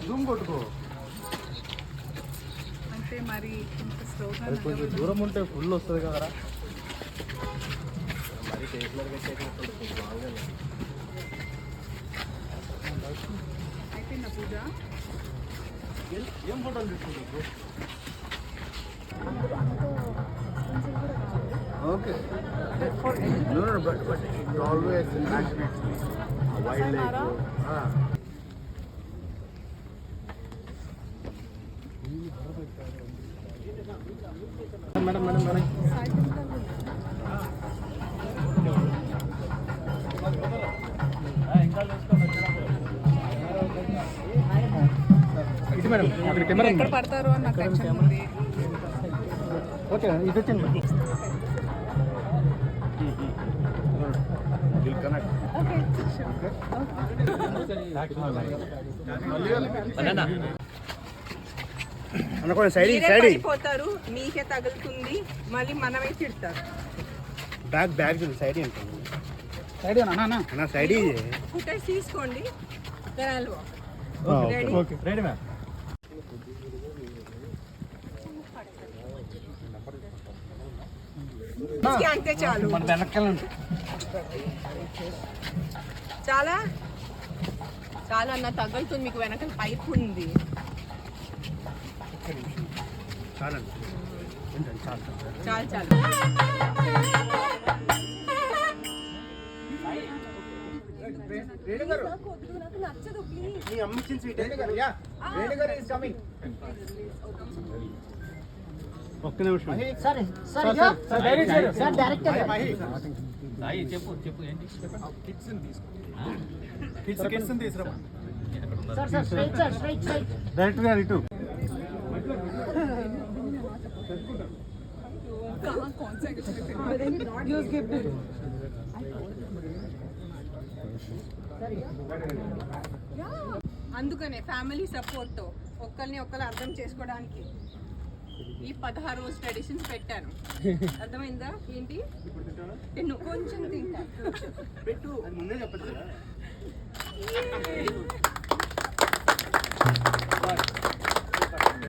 Zoom కొట్టుకో అంటే మరి కొంచెం దూరం ఉంటే ఫుల్ వస్తుంది కదరా. మరి అయిపోయిందా పూజ? ఏం ఫోటోలు తీసుకుంటారు? Okay but always wild life. Madam madam madam ఇది మేడం అక్కడ కెమెరా ఎక్కడ పడతారు అని నాకు టెన్షన్ ఉంది. ఓకే ఇది వచ్చింది పోతారు, మీకే తగులుతుంది, మళ్ళీ మనమే తిడతారు. బ్యాగ్ బ్యాగ్ సైడ్ ఉంటుంది. సైడ్ అన్న సైడ్ ఫుటేజ్ తీసుకోండి. Okay ready ma'am. అంతే చాలు. చాలా చాలా అన్న తగులుతుంది, మీకు వెనకాల పైప్ ఉంది. చాలు చాలు. ఒక్క నిమిషం చెప్పు చెప్పు ఏంటి డైరెక్టర్ గారు ఇటు అందుకనే ఫ్యామిలీ సపోర్ట్ ఒక్కరిని ఒక్కరు అర్థం చేసుకోవడానికి ఈ 16 రోజు ట్రెడిషన్స్ పెట్టాను. అర్థమైందా? ఏంటి కొంచెం తింటా పెట్టు ముందే చెప్పచ్చు.